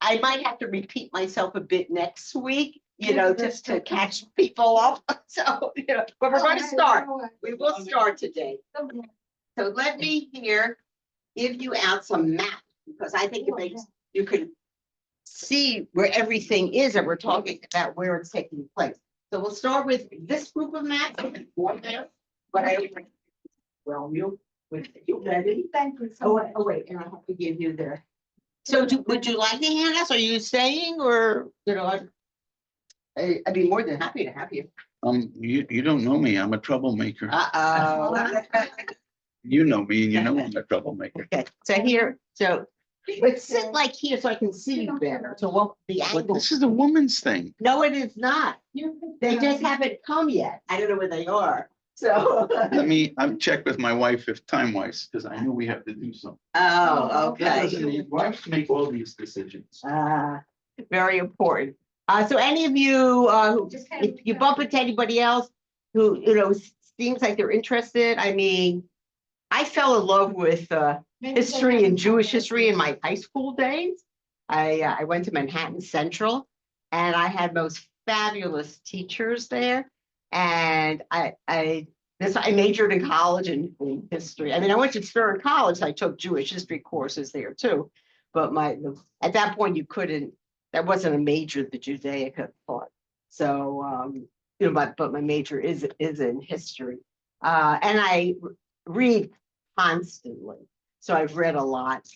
I might have to repeat myself a bit next week, just to catch people up. So, but we're going to start. We will start today. So let me here give you out some maps because I think it makes you can see where everything is that we're talking about, where it's taking place. So we'll start with this group of maps. But I well, you ready? Thank you. Oh, wait, and I have to give you the. So would you like the handouts? Are you staying or, I'd be more than happy to have you. You don't know me. I'm a troublemaker. Uh-oh. You know me, and you know I'm a troublemaker. Okay, so let's sit like here so I can see you better. So what the But angle? this is a woman's thing. No, it is not. They just haven't come yet. I don't know where they are. So. I've checked with my wife if time-wise, because I know we have to do something. Oh, That doesn't okay. need wives make all these decisions. Very important. So any of you, if you bump into anybody else who, seems like they're interested, I mean, I fell in love with history and Jewish history in my high school days. I went to Manhattan Central and I had most fabulous teachers there. And I majored in college in history. I mean, I went to Stern College. So I took Jewish history courses there too. But at that point you couldn't, that wasn't a major, the Judaica part. So, but my major is in history. And I read constantly. So I've read a lot,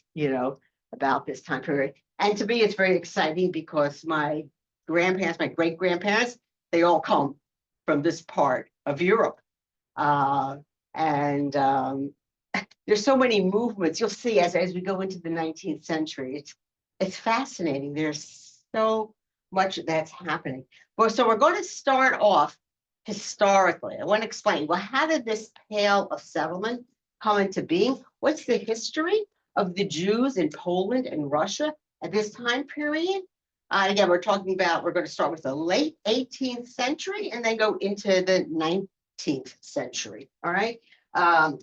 about this time period. And to me, it's very exciting because my grandparents, my great grandparents, they all come from this part of Europe. And there's so many movements you'll see as we go into the 19th century. It's fascinating. There's so much that's happening. Well, so we're going to start off historically. I want to explain, well, how did this Pale of Settlement come into being? What's the history of the Jews in Poland and Russia at this time period? Again, we're going to start with the late 18th century and then go into the 19th century. All right. And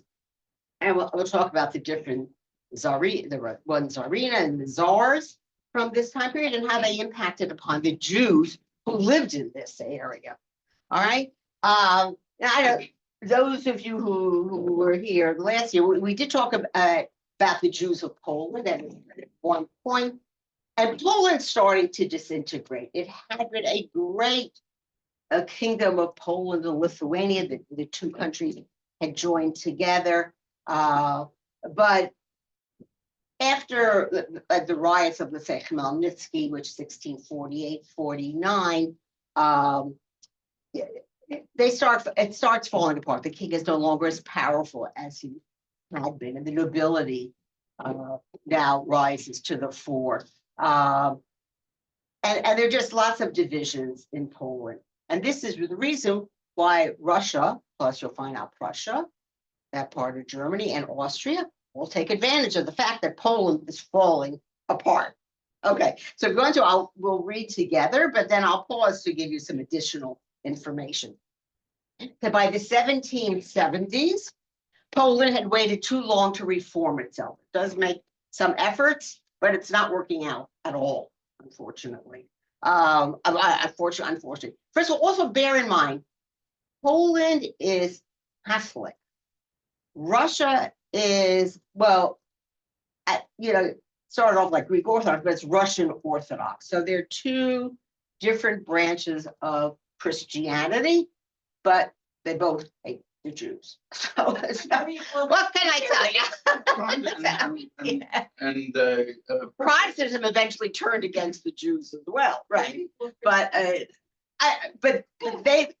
we'll talk about the different czarina and the czars from this time period and how they impacted upon the Jews who lived in this area. All right. Those of you who were here last year, we did talk about the Jews of Poland at one point. And Poland's starting to disintegrate. It had been a great kingdom of Poland and Lithuania. The two countries had joined together. But after the riots of, let's say, Khmelnytsky, which 1648-49, it starts falling apart. The king is no longer as powerful as he had been, and the nobility now rises to the fore. And there are just lots of divisions in Poland. And this is the reason why Russia, plus you'll find out Prussia, that part of Germany, and Austria will take advantage of the fact that Poland is falling apart. Okay, so we'll read together, but then I'll pause to give you some additional information. So by the 1770s, Poland had waited too long to reform itself. It does make some efforts, but it's not working out at all, unfortunately. Unfortunately. First of all, also bear in mind, Poland is Catholic. Russia is, started off like Greek Orthodox, but it's Russian Orthodox. So they're two different branches of Christianity, but they both hate the Jews. So what can I tell you? Protestantism eventually turned against the Jews as well, right? But they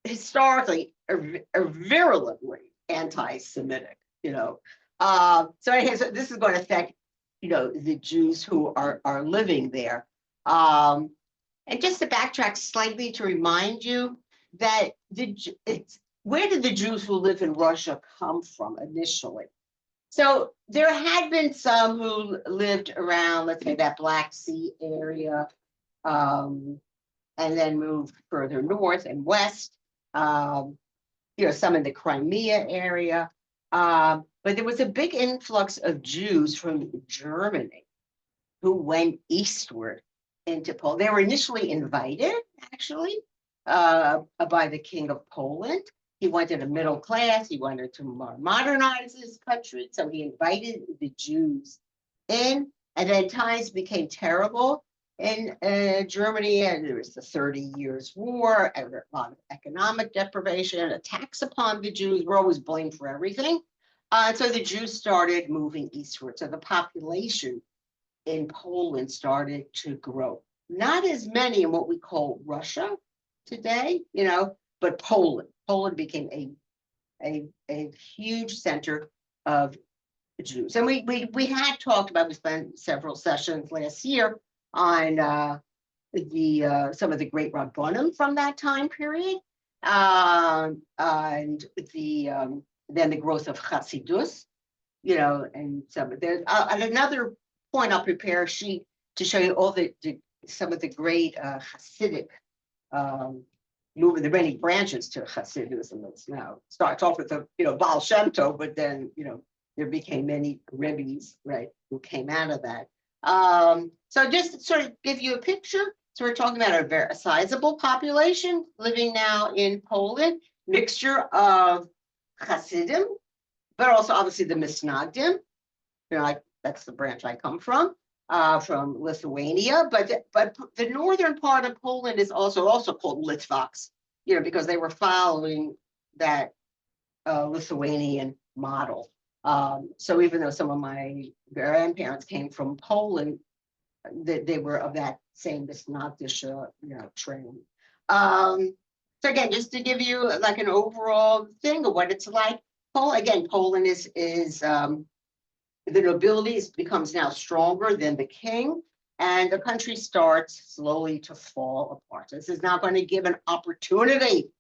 historically are virulently anti-Semitic, So this is going to affect, the Jews who are living there. And just to backtrack slightly to remind you that where did the Jews who live in Russia come from initially? So there had been some who lived around, let's say, that Black Sea area, and then moved further north and west. Some in the Crimea area. But there was a big influx of Jews from Germany. who went eastward into Poland. They were initially invited, actually, by the King of Poland. He wanted a middle class. He wanted to modernize his country. So he invited the Jews in, and then times became terrible in Germany, and there was the 30 Years' War, and a lot of economic deprivation, attacks upon the Jews were always blamed for everything. So the Jews started moving eastward. So the population in Poland started to grow. Not as many in what we call Russia today, but Poland. Poland became a huge center of Jews. And we had talked about, we spent several sessions last year on some of the great Rabbanim from that time period, and then the growth of Hasidus, and some of there's and another point I'll prepare a sheet to show you all some of the great Hasidic movement. There are many branches to Hasidism. It's now starts off with the Baal Shem Tov, but then there became many rabbis, right, who came out of that. So just to sort of give you a picture, so we're talking about a sizable population living now in Poland, mixture of Hasidim, but also obviously the Misnagdim. That's the branch I come from Lithuania. But the northern part of Poland is also called Litvaks, because they were following that Lithuanian model. So even though some of my grandparents came from Poland, they were of that same Misnagdish, train. So again, just to give you like an overall thing of what it's like. Poland is the nobility becomes now stronger than the king, and the country starts slowly to fall apart. This is now going to give an opportunity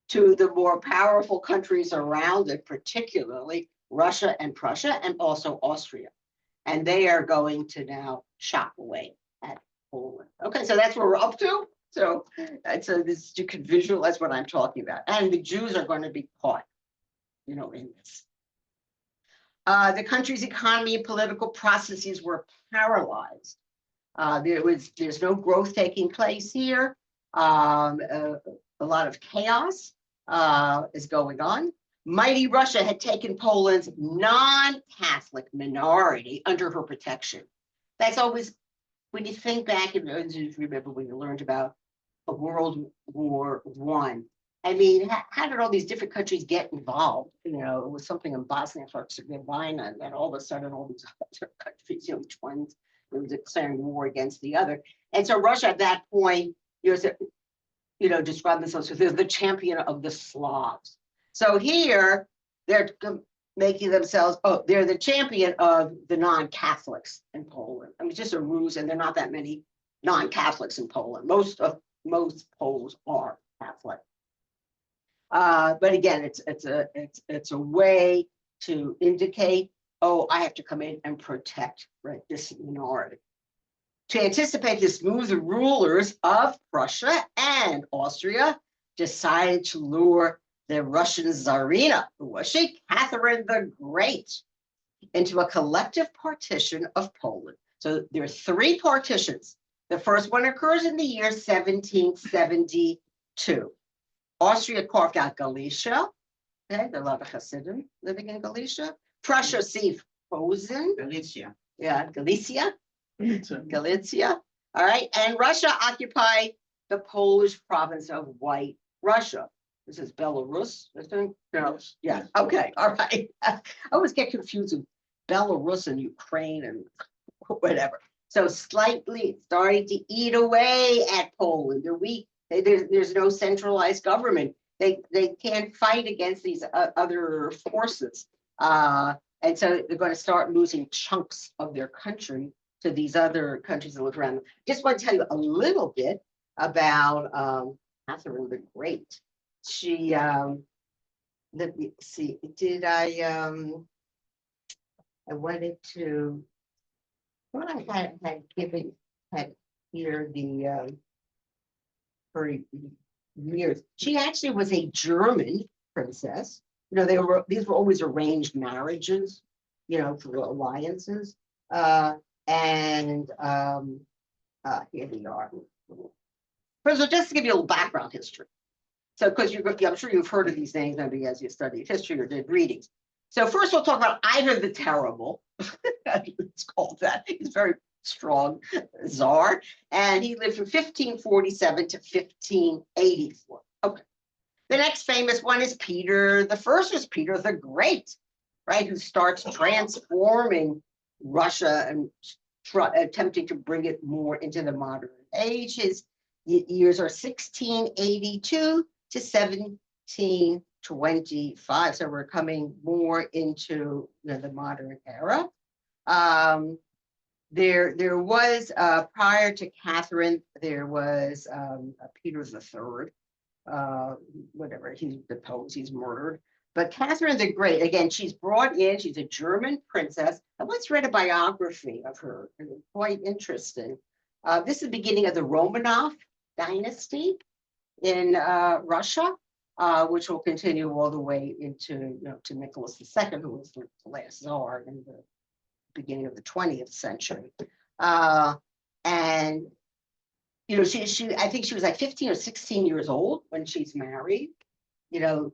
to the more powerful countries around it, particularly Russia and Prussia, and also Austria. And they are going to now chop away at Poland. Okay, so that's where we're up to. So this, you can visualize what I'm talking about. And the Jews are going to be caught, in this. The country's economy and political processes were paralyzed. There's no growth taking place here. A lot of chaos is going on. Mighty Russia had taken Poland's non-Catholic minority under her protection. That's always, when you think back, and you remember when you learned about World War I. I mean, how did all these different countries get involved? It was something in Bosnia and Herzegovina, and then all of a sudden, all these other countries, each one was declaring war against the other. And so Russia at that point, described themselves as the champion of the Slavs. So here they're making themselves, they're the champion of the non-Catholics in Poland. I mean, it's just a ruse, and there are not that many non-Catholics in Poland. Most Poles are Catholic. But again, it's a way to indicate, I have to come in and protect, right, this minority. To anticipate this move, the rulers of Prussia and Austria decided to lure the Russian Tsarina, who was she? Catherine the Great, into a collective partition of Poland. So there are 3 partitions. The first one occurs in the year 1772. Austria carved out Galicia. Okay, there are a lot of Hasidim living in Galicia. Prussia seized Posen. Galicia. Yeah, Galicia. Galicia. All right. And Russia occupied the Polish province of White Russia. This is Belarus, I think. No. Yeah. Okay. All right. I always get confused with Belarus and Ukraine and whatever. So slightly starting to eat away at Poland. They're weak. There's no centralized government. They can't fight against these other forces. And so they're going to start losing chunks of their country to these other countries that live around them. Just want to tell you a little bit about Catherine the Great. She, let me see, I wanted to, what I had here for years. She actually was a German princess. These were always arranged marriages, through alliances. And here we are. First of all, just to give you a little background history. So, because I'm sure you've heard of these names, maybe as you studied history or did readings. So first we'll talk about Ivan the Terrible. It's called that. He's very strong czar, and he lived from 1547 to 1584. Okay. The next famous one is Peter. The first was Peter the Great, right? Who starts transforming Russia and attempting to bring it more into the modern age. His years are 1682 to 1725. So we're coming more into the modern era. There was prior to Catherine, there was Peter III. Whatever, he's deposed, he's murdered. But Catherine the Great, again, she's brought in, she's a German princess. I once read a biography of her, and it's quite interesting. This is the beginning of the Romanov dynasty in Russia, which will continue all the way into, to Nicholas II, who was the last czar in the beginning of the 20th century. And she I think she was like 15 or 16 years old when she's married, to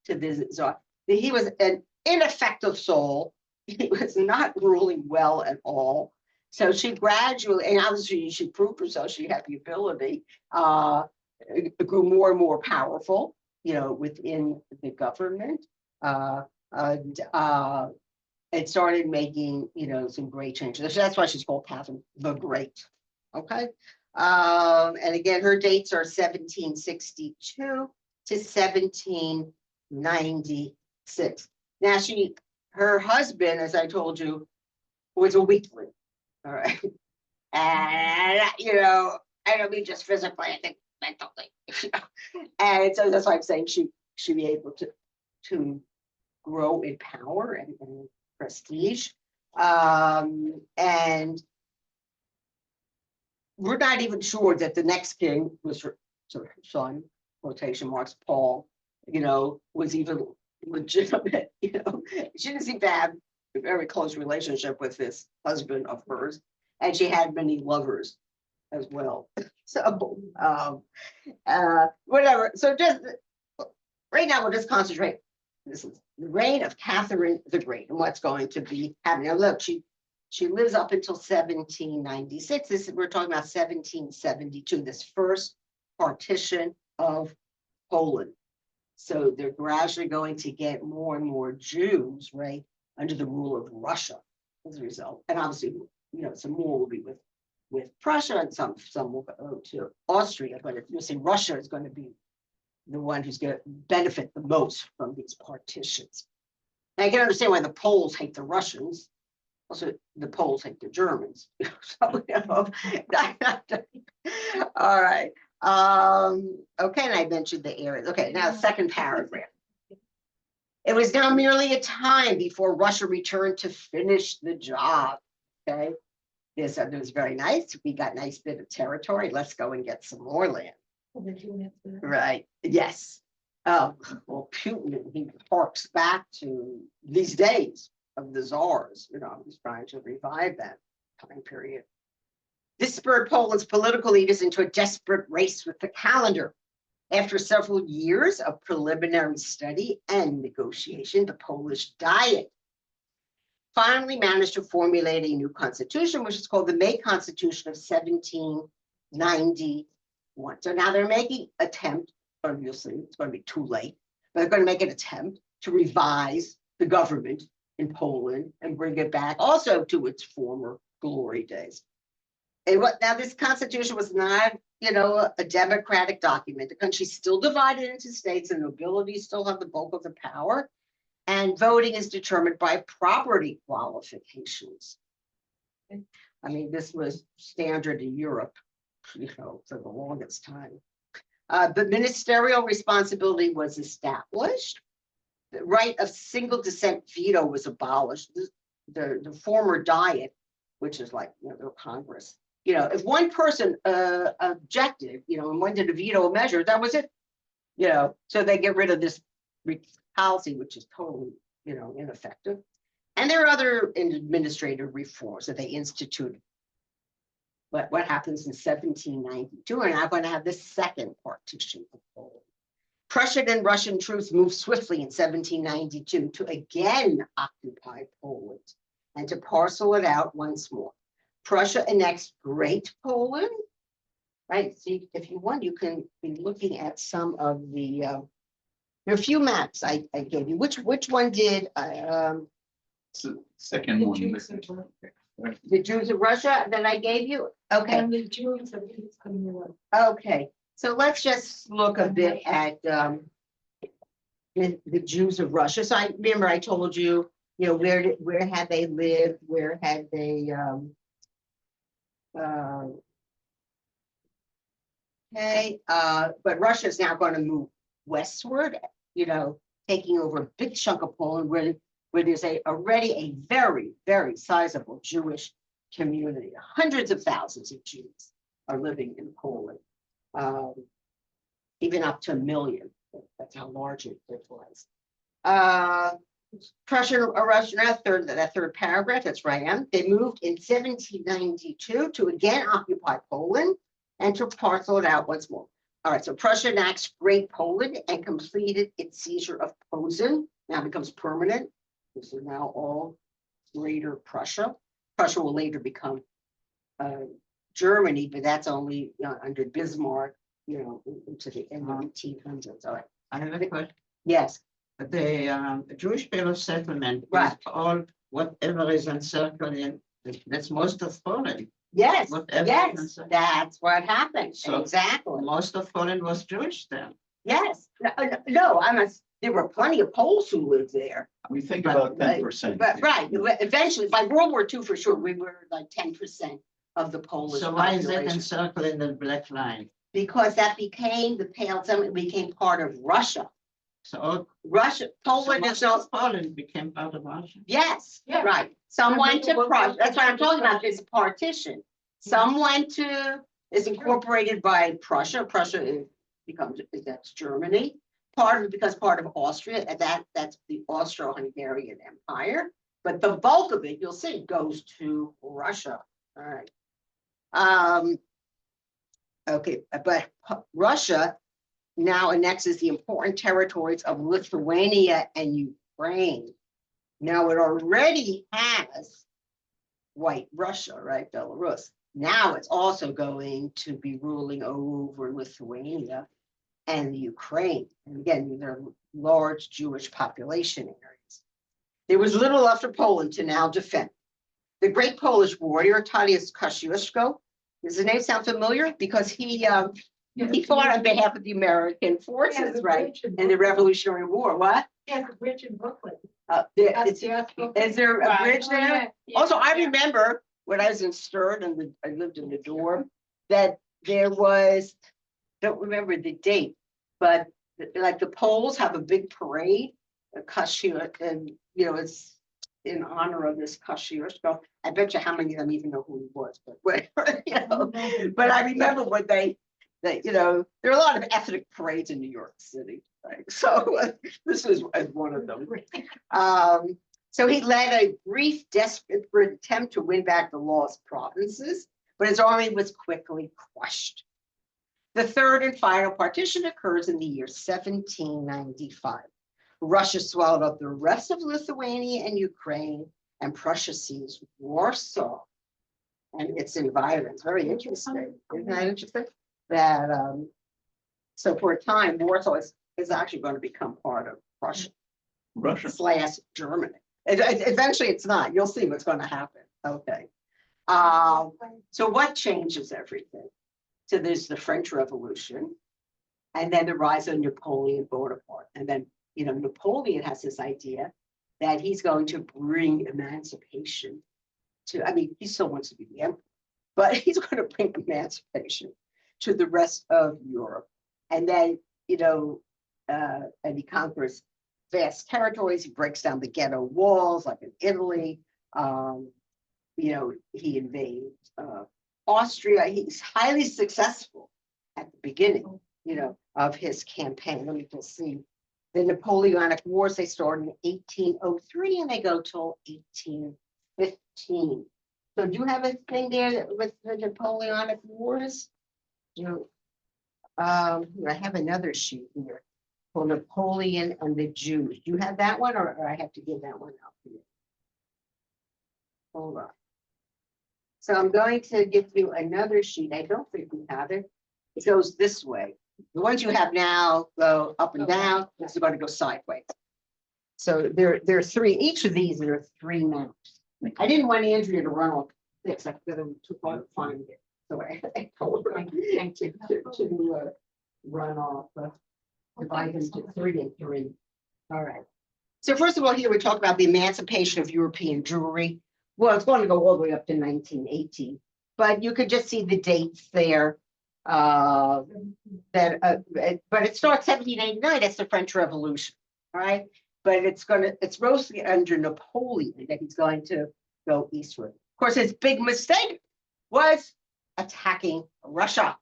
this czar. He was an ineffective soul. He was not ruling well at all. So she gradually, and obviously she proved herself, she had the ability, grew more and more powerful, within the government. It started making, some great changes. That's why she's called Catherine the Great. Okay. And again, her dates are 1762 to 1796. Now her husband, as I told you, was a weakling. All right. And, I don't mean just physically, I think mentally. And so that's why I'm saying she be able to grow in power and prestige. And we're not even sure that the next king was her son, quotation marks, Paul, was even legitimate. She didn't seem to have a very close relationship with this husband of hers, and she had many lovers as well. So whatever. So just right now we'll just concentrate. This is the reign of Catherine the Great and what's going to be happening. Now look, she lives up until 1796. We're talking about 1772, this first partition of Poland. So they're gradually going to get more and more Jews, right, under the rule of Russia as a result. And obviously, some more will be with Prussia, and some will go to Austria. But if you say Russia is going to be the one who's going to benefit the most from these partitions. And I can understand why the Poles hate the Russians. Also, the Poles hate the Germans. So, all right. Okay, and I mentioned the areas. Okay, now second paragraph. It was now merely a time before Russia returned to finish the job. Okay, this was very nice. We got a nice bit of territory. Let's go and get some more land. Right. Yes. Well, Putin, he harks back to these days of the czars. He's trying to revive that time period. This spurred Poland's political leaders into a desperate race with the calendar. After several years of preliminary study and negotiation, the Polish Diet finally managed to formulate a new constitution, which is called the May Constitution of 1791. So now they're making an attempt, obviously it's going to be too late, but they're going to make an attempt to revise the government in Poland and bring it back also to its former glory days. And now this constitution was not, a democratic document. The country's still divided into states, and nobility still have the bulk of the power, and voting is determined by property qualifications. I mean, this was standard in Europe, for the longest time. The ministerial responsibility was established. The right of single dissent veto was abolished. The former Diet, which is like their Congress, if one person objected, and wanted to veto a measure, that was it. So they get rid of this policy, which is totally, ineffective. And there are other administrative reforms that they instituted. But what happens in 1792? We're now going to have the second partition of Poland. Prussian and Russian troops moved swiftly in 1792 to again occupy Poland and to parcel it out once more. Prussia annexed Great Poland, right? See, if you want, you can be looking at some of the, there are a few maps I gave you. Which one did, It's the second one. the Jews of Russia that I gave you? Okay. And the Jews of Eastern Europe. Okay, so let's just look a bit at the Jews of Russia. So I remember I told you, where had they lived, where had they but Russia is now going to move westward, taking over a big chunk of Poland where there's already a very, very sizable Jewish community. Hundreds of thousands of Jews are living in Poland, even up to 1 million. That's how large it was. Prussian or Russian, that third paragraph, that's right. They moved in 1792 to again occupy Poland and to parcel it out once more. All right, so Prussia annexed Great Poland and completed its seizure of Posen. Now becomes permanent. This is now all Greater Prussia. Prussia will later become Germany, but that's only under Bismarck, into the end of the 1800s. All right. I have a question. Yes. The Jewish Bill of Settlement Right. is all whatever is encircled in. That's most of Poland. Yes. Whatever Yes. is encircled. That's what happened. So- Exactly. Most of Poland was Jewish then. Yes. No, there were plenty of Poles who lived there. We think But- about 10%. But right, eventually, by World War II, for sure, we were like 10% of the Polish So why is it population. encircled in the black line? Because that became the Pale Settlement, became part of Russia. So Poland is no, Poland became part of Russia. yes, Yeah. right. Some went to Remember what Prussia, we- that's what I'm talking about, this partition. Some went to, is incorporated by Prussia, that's Germany. Because part of Austria, and that's the Austro-Hungarian Empire. But the bulk of it, you'll see, goes to Russia, all right. Okay, but Russia now annexes the important territories of Lithuania and Ukraine. Now it already has White Russia, right, Belarus. Now it's also going to be ruling over Lithuania and Ukraine. And again, there are large Jewish population areas. There was little left for Poland to now defend. The great Polish warrior, Tadeusz Kościuszko, does the name sound familiar? Because he fought on behalf of the American forces, right, in the Revolutionary War. What? Yeah, the bridge in Brooklyn. Is there a bridge Oh, there? yeah. Also, I remember when I was in Sturt and I lived in the dorm, that there was, don't remember the date, but like the Poles have a big parade, a Kościuszko, and it's in honor of this Kościuszko. I bet you how many of them even know who he was, but whatever, But I remember when there are a lot of ethnic parades in New York City, right? So this is one of them. So he led a brief, desperate attempt to win back the lost provinces, but his army was quickly crushed. The third and final partition occurs in the year 1795. Russia swallowed up the rest of Lithuania and Ukraine, and Prussia seized Warsaw and its environs. Very interesting. Isn't that interesting? That so for a time, Warsaw is actually going to become part of Prussia / Germany. Eventually, it's not. You'll see what's going to happen. Okay. So what changes everything? So there's the French Revolution, and then the rise of Napoleon Bonaparte, and then Napoleon has this idea that he's going to bring emancipation to. I mean, he still wants to be the emperor, but he's going to bring emancipation to the rest of Europe, and then and he conquers vast territories. He breaks down the ghetto walls, like in Italy. He invades Austria. He's highly successful at the beginning, of his campaign. Let me just see The Napoleonic Wars, they started in 1803 and they go till 1815. So do you have a thing there with the Napoleonic Wars? You, I have another sheet here for Napoleon and the Jews. Do you have that one, or I have to give that one out for you? Hold on. So I'm going to give you another sheet. I don't think we have it. It goes this way. The ones you have now go up and down. This is going to go sideways. So there are three. Each of these there are three mounts. I didn't want Andrea to run off this. I could have too far to find it. So I told her to run off. Divide them to 3 and 3. All right. So first of all, here we talk about the emancipation of European Jewry. Well, it's going to go all the way up to 1918, but you could just see the dates there. But it starts 1789. That's the French Revolution. All right. But it's mostly under Napoleon that he's going to go eastward. Of course, his big mistake was attacking Russia.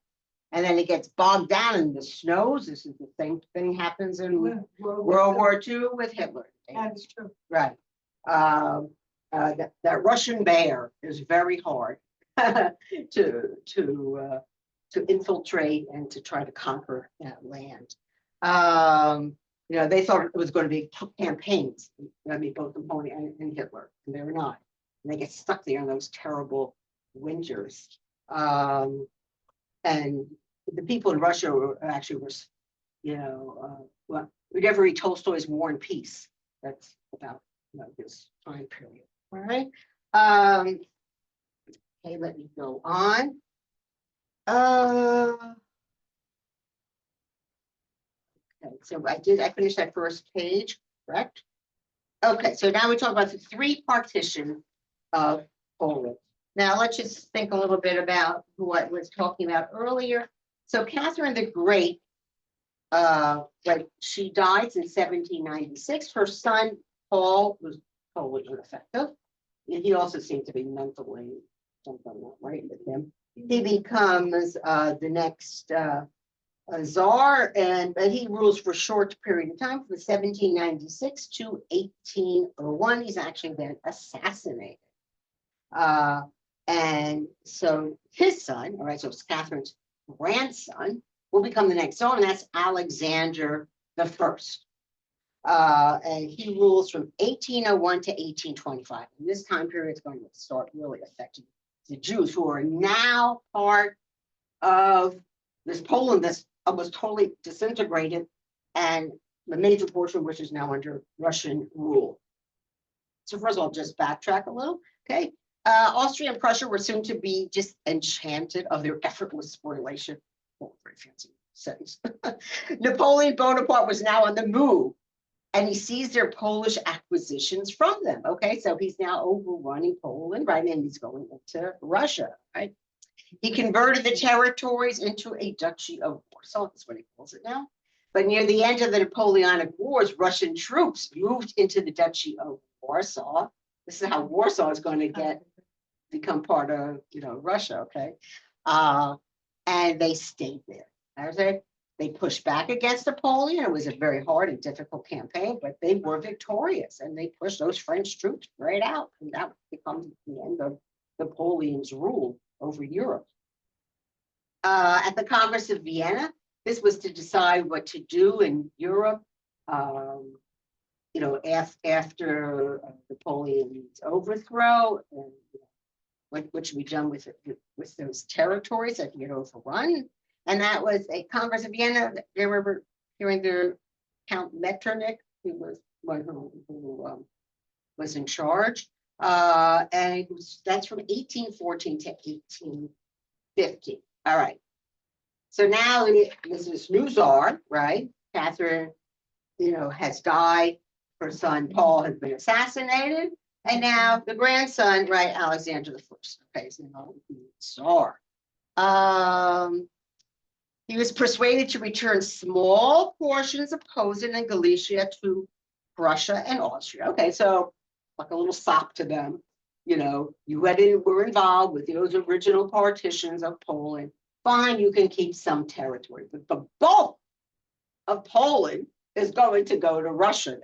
And then it gets bogged down in the snows. This is the same thing happens in World War II with Hitler. That's true. Right. That Russian bear is very hard to infiltrate and to try to conquer that land. They thought it was going to be campaigns. I mean, both Napoleon and Hitler, and they were not. And they get stuck there in those terrible winters. And the people in Russia were, well, we never read Tolstoy's War and Peace. That's about this time period. All right. Okay, let me go on. Okay, so I finished that first page, correct? Okay, so now we talk about the 3 partition of Poland. Now let's just think a little bit about what I was talking about earlier. So Catherine the Great, she died in 1796. Her son Paul was totally ineffective. And he also seemed to be mentally something not right with him. He becomes the next czar, but he rules for a short period of time, from 1796 to 1801. He's actually then assassinated. And so his son, all right, so it's Catherine's grandson, will become the next czar, and that's Alexander the First. And he rules from 1801 to 1825. And this time period is going to start really affecting the Jews, who are now part of this Poland that's almost totally disintegrated, and the major portion which is now under Russian rule. So first of all, just backtrack a little, okay? Austria and Prussia were soon to be just enchanted of their effortless spoliation. Oh, very fancy sentence. Napoleon Bonaparte was now on the move, and he seized their Polish acquisitions from them. Okay, so he's now overrunning Poland, right? And he's going into Russia, right? He converted the territories into a duchy of Warsaw. That's what he calls it now. But near the end of the Napoleonic Wars, Russian troops moved into the duchy of Warsaw. This is how Warsaw is going to become part of, Russia. Okay, and they stayed there. They pushed back against Napoleon. It was a very hard and difficult campaign, but they were victorious, and they pushed those French troops right out, and that becomes the end of Napoleon's rule over Europe. At the Congress of Vienna, this was to decide what to do in Europe. After Napoleon's overthrow, and what should be done with those territories that get overrun. And that was a Congress of Vienna. They were hearing their Count Metternich, who was one who was in charge. And that's from 1814 to 1850. All right. So now this is new czar, right? Catherine, has died. Her son Paul has been assassinated, and now the grandson, right, Alexander the First. Okay, so now czar. He was persuaded to return small portions of Posen and Galicia to Prussia and Austria. Okay, so like a little sop to them. You were involved with those original partitions of Poland. Fine, you can keep some territory, but the bulk of Poland is going to go to Russia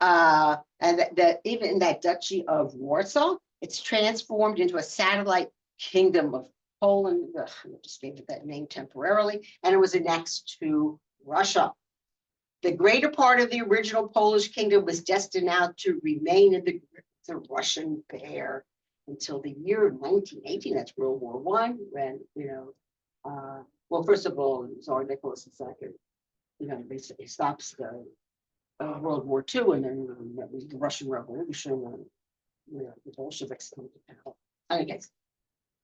now. And that even in that Duchy of Warsaw, it's transformed into a satellite kingdom of Poland. Ugh, I just gave it that name temporarily, and it was annexed to Russia. The greater part of the original Polish kingdom was destined now to remain in the grip of the Russian Bear until the year 1918. That's World War I, when, well, first of all, Tsar Nicholas II, he stops the World War II, and then that was the Russian Revolution, and the Bolsheviks come to power. Anyways,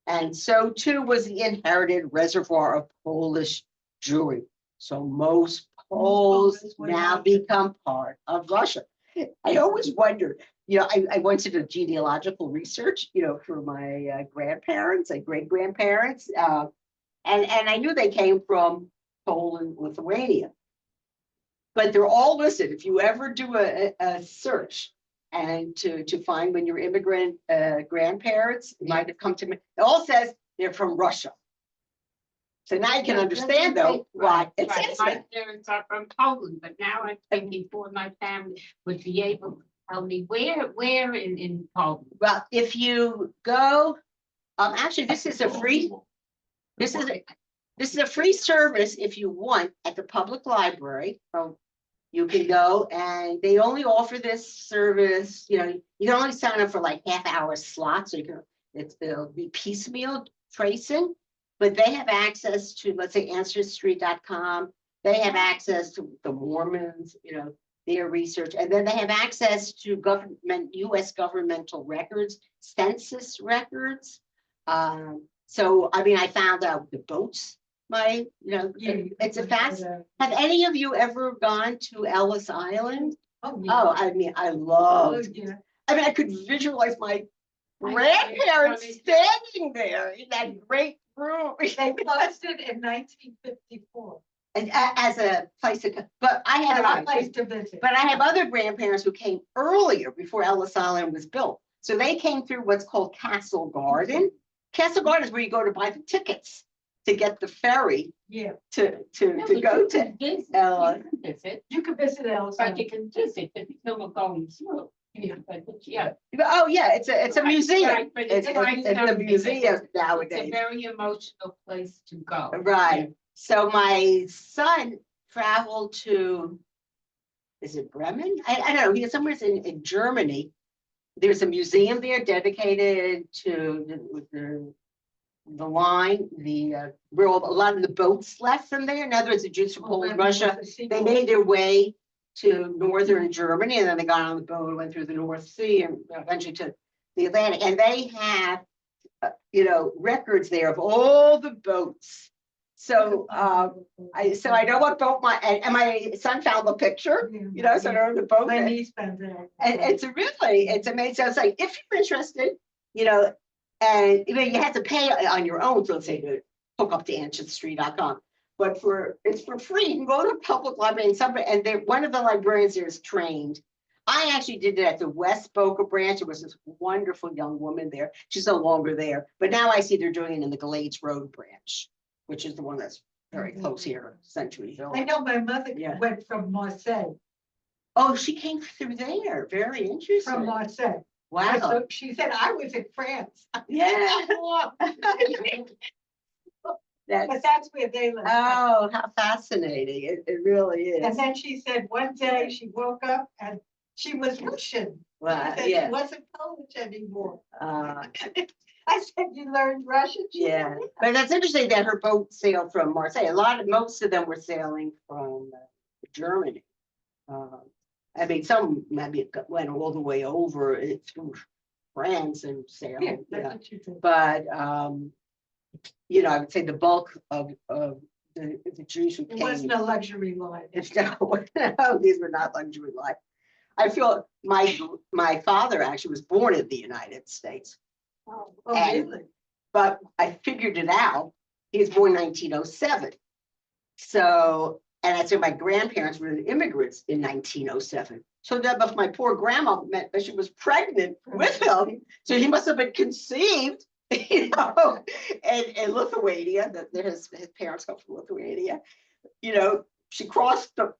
and so too was the inherited reservoir of Polish Jewry. So most Poles now become part of Russia. I always wondered, I went to do genealogical research, for my grandparents and great grandparents, and I knew they came from Poland, Lithuania. But they're all listed. If you ever do a search and to find when your immigrant grandparents might have come to me, it all says they're from Russia. So now you can understand though why it says My that. parents are from Poland, but now I'm thinking for my family would be able to tell me where in Poland. Well, if you go, actually, this is a free service if you want at the public library. You can go, and they only offer this service, you can only sign up for like half-hour slots, so it'll be piecemeal tracing, but they have access to, let's say, ancestry.com. They have access to the Mormons, their research, and then they have access to U.S. governmental records, census records. So, I found out the boats. It's a fast. Have any of you ever gone to Ellis Island? Oh, I loved. I could visualize my grandparents standing there in that great room. They closed it in 1954. And as a place to, but I As a had, place to visit. but I have other grandparents who came earlier before Ellis Island was built. So they came through what's called Castle Garden. Castle Garden is where you go to buy the tickets to get the ferry to go to Ellis. You can visit Ellis. But you can visit the film of going through. Yeah. Oh, yeah, it's a museum. Right, but It's a museum It's nowadays. a very emotional place to go. Right. So my son traveled to, is it Bremen? I don't know. He's somewhere in Germany. There's a museum there dedicated to the line, where a lot of the boats left from there. In other words, the Jews from Poland, Russia, they made their way to northern Germany, and then they got on the boat and went through the North Sea and eventually to the Atlantic. And they have, records there of all the boats. So I know what boat and my son found the picture, so I know the boat. My niece found it. And it's amazing. So it's like, if you're interested, and you have to pay on your own, so let's say to hook up to ancestry.com. But it's for free. You can go to a public library and one of the librarians there is trained. I actually did it at the West Boca branch. There was this wonderful young woman there. She's no longer there, but now I see they're doing it in the Glades Road branch, which is the one that's very close here, Century Village. I know my mother went from Marseille. Oh, she came through there. Very interesting. From Marseille. Wow. So she said, I was in France. Yeah. But that's where they live. Oh, how fascinating. It really is. And then she said one day she woke up and she was Russian. Wow, She said yeah. she wasn't Polish anymore. Uh, I said, you learned Russian? She yeah, said, but that's interesting that her boat sailed from Marseille. Most of them were sailing from Germany. Some maybe went all the way over through France and sailed. Yeah, that's what you did. But I would say the bulk of the Jews who It came. wasn't a luxury line. No, these were not luxury life. I feel my father actually was born in the United States. Oh, And- really? But I figured it out. He was born 1907. So, and I said my grandparents were immigrants in 1907. So that but my poor grandma meant that she was pregnant with him. So he must have been conceived, in Lithuania. His parents come from Lithuania. she crossed the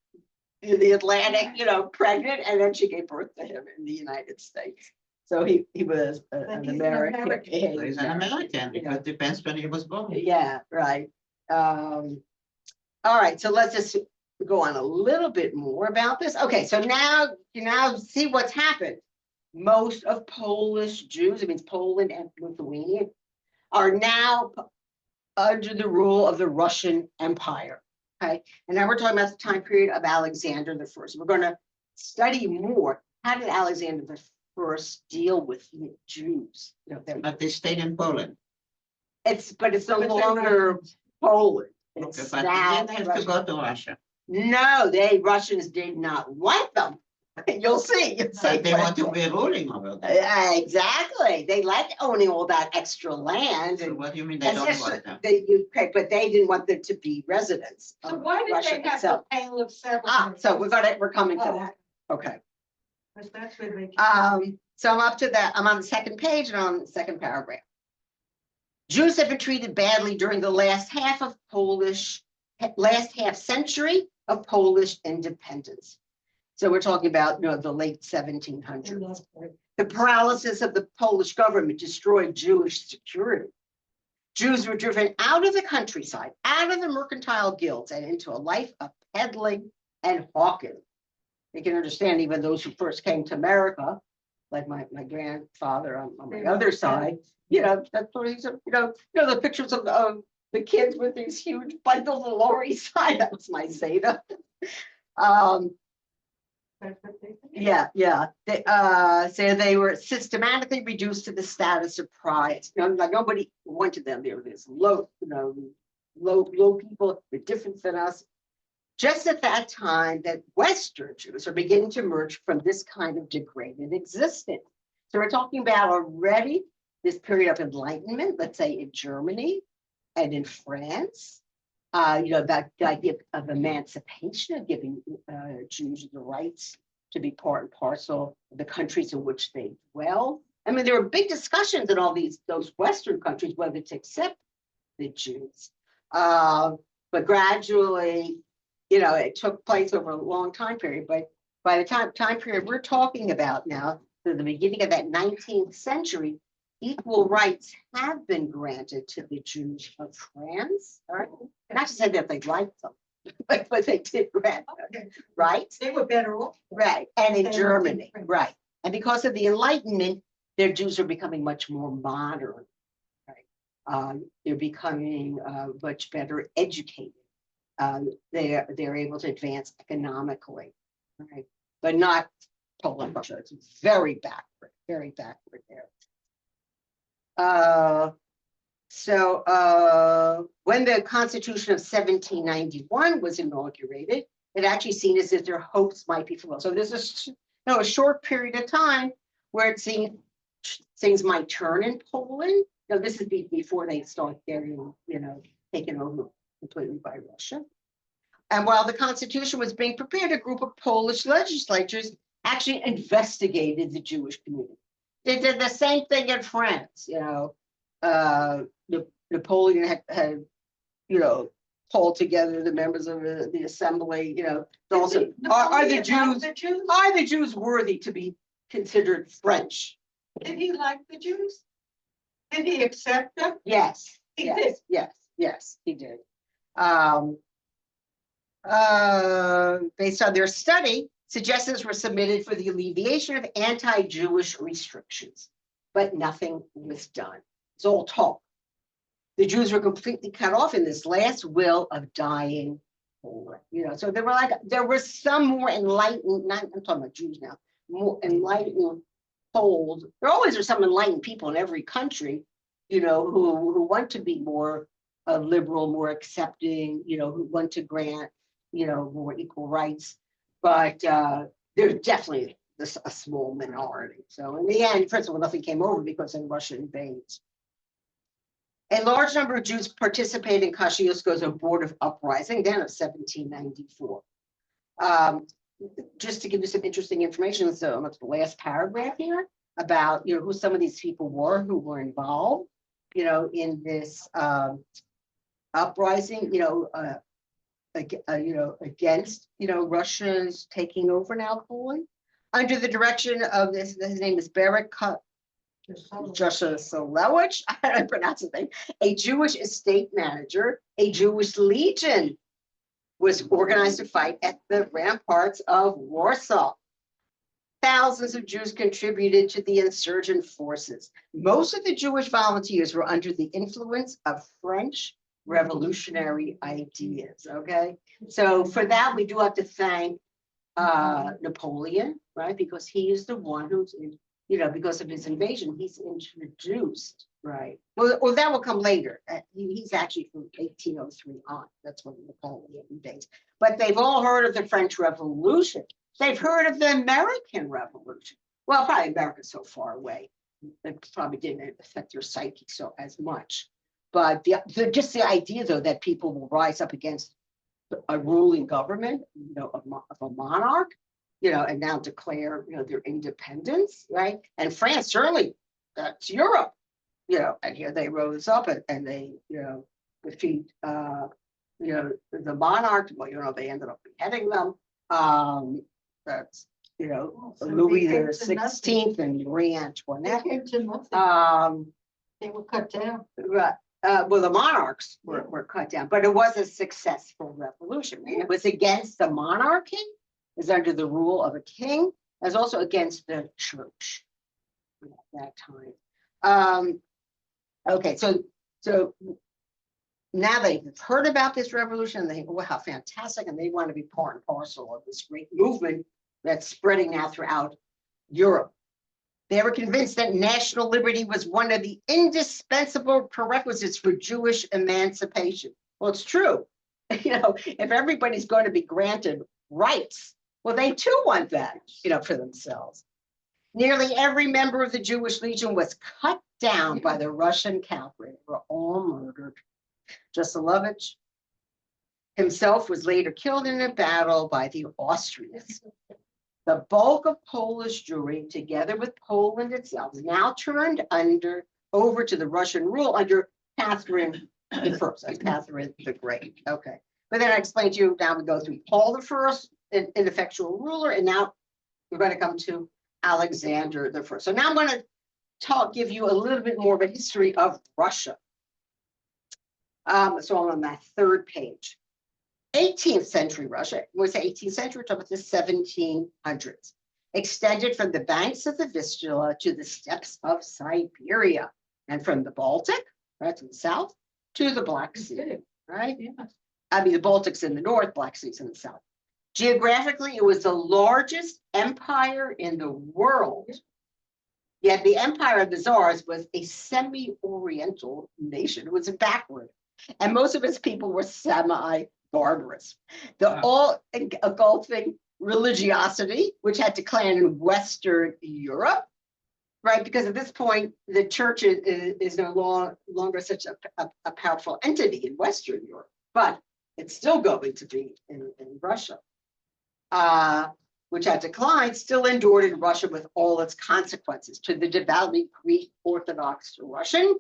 Atlantic, pregnant, and then she gave birth to him in the United States. So he was an he's an American. American. He's an American, because it depends when he was born. Yeah, right. All right, so let's just go on a little bit more about this. Okay, so now you now see what's happened. Most of Polish Jews, it means Poland and Lithuania, are now under the rule of the Russian Empire. Okay, and now we're talking about the time period of Alexander the First. We're going to study more. How did Alexander the First deal with the Jews? But they stayed in Poland. But it's no But they're longer Russians. Poland. Okay, It's but they now didn't have to Russia. go to Russia. No, Russians did not want them. You'll see. But they want to be ruling over them. Exactly. They liked owning all that extra land So and what do you mean they don't especially want them? but they didn't want them to be residents. So of why did Russia they have the itself. Pale of Settlement? So we're coming to Oh, that. Okay. because that's where they. So I'm up to that. I'm on the second page and on the second paragraph. Jews have been treated badly during the last half century of Polish independence. So we're talking about, the late 1700s. The paralysis of the Polish government destroyed Jewish security. Jews were driven out of the countryside, out of the mercantile guilds, and into a life of peddling and hawking. You can understand even those who first came to America, like my grandfather on my other side, that's what he's, the pictures of the kids with these huge bundles of Lower East Side. That was my Zeta. Yeah. So they were systematically reduced to the status of prize. Like nobody wanted them. They were this low people, they're different than us. Just at that time that Western Jews are beginning to emerge from this kind of degraded existence. So we're talking about already this period of enlightenment, let's say in Germany and in France. That the idea of emancipation, of giving Jews the rights to be part and parcel of the countries in which they dwell. I mean, there were big discussions in all those Western countries whether to accept the Jews. But gradually, it took place over a long time period. But by the time period we're talking about now, to the beginning of that 19th century, equal rights have been granted to the Jews of France. Right? Not to say that they liked them, but they did grant them, right? They were better off. Right, and in Than Germany, France. right. And because of the Enlightenment, their Jews are becoming much more modern. Right? They're becoming much better educated. They're able to advance economically, right? But not Poland, Russia. It's very backward there. When the Constitution of 1791 was inaugurated, it actually seemed as if their hopes might be fulfilled. So there's a short period of time where it seemed things might turn in Poland. This is before they start getting, taken over completely by Russia. And while the Constitution was being prepared, a group of Polish legislatures actually investigated the Jewish community. They did the same thing in France. Napoleon had pulled together the members of the assembly. Also, are the Jews worthy to be considered French? Did he like the Jews? Did he accept them? Yes. He Yes. did. Yes, he did. Based on their study, suggestions were submitted for the alleviation of anti-Jewish restrictions, but nothing was done. It's all talk. The Jews were completely cut off in this last will of dying Poland. So there were some more enlightened, I'm talking about Jews now, more enlightened Poles. There always are some enlightened people in every country, who want to be more liberal, more accepting, who want to grant, more equal rights. But there's definitely a small minority. So in the end, first of all, nothing came over because then Russia invades. A large number of Jews participated in Kosciuszko's abortive uprising, then of 1794. Just to give you some interesting information, so I'm at the last paragraph here about who some of these people were who were involved, in this uprising. against, Russia's taking over now Poland. Under the direction of his name is Barak Joshua, I don't pronounce his name, a Jewish estate manager, a Jewish legion was organized to fight at the ramparts of Warsaw. Thousands of Jews contributed to the insurgent forces. Most of the Jewish volunteers were under the influence of French revolutionary ideas, okay? So for that, we do have to thank Napoleon, right? Because he is the one who's, because of his invasion, he's introduced, right? Well, that will come later. He's actually from 1803 on. That's when Napoleon invades. But they've all heard of the French Revolution. They've heard of the American Revolution. Well, probably America's so far away. It probably didn't affect their psyche so as much. But just the idea, though, that people will rise up against a ruling government, of a monarch, and now declare, their independence, right? And France, certainly, that's Europe, and here they rose up and they, defeat, the monarch. Well, they ended up beheading them. That's, Louis the 16th and Marie Antoinette. They were cut down. Right. Well, the monarchs were cut down, but it was a successful revolution. Right? It was against the monarchy, it was under the rule of a king, it was also against the church at that time. Okay, so now they've heard about this revolution, and they think, well, how fantastic, and they want to be part and parcel of this great movement that's spreading now throughout Europe. They were convinced that national liberty was one of the indispensable prerequisites for Jewish emancipation. Well, it's true. If everybody's going to be granted rights, well, they too want that, for themselves. Nearly every member of the Jewish Legion was cut down by the Russian cavalry. They were all murdered. Josilovich himself was later killed in a battle by the Austrians. The bulk of Polish Jewry, together with Poland itself, is now turned over to the Russian rule under Catherine the First, Catherine the Great. Okay, but then I explained to you. Now we go through Paul the First, an ineffectual ruler, and now we're going to come to Alexander the First. So now I'm going to give you a little bit more of a history of Russia. So I'm on that third page. 18th century Russia, we say 18th century, we're talking about the 1700s, extended from the banks of the Vistula to the steppes of Siberia, and from the Baltic, right, to the south, to the Black Sea, right? I mean, the Baltic's in the north, Black Sea's in the south. Geographically, it was the largest empire in the world. Yet the empire of the Tsars was a semi-oriental nation. It was backward. And most of its people were semi-barbarous. The all-engulfing religiosity, which had declined in Western Europe, right? Because at this point, the church is no longer such a powerful entity in Western Europe, but it's still going to be in Russia, which had declined, still endured in Russia with all its consequences. To the devoutly Greek Orthodox Russian,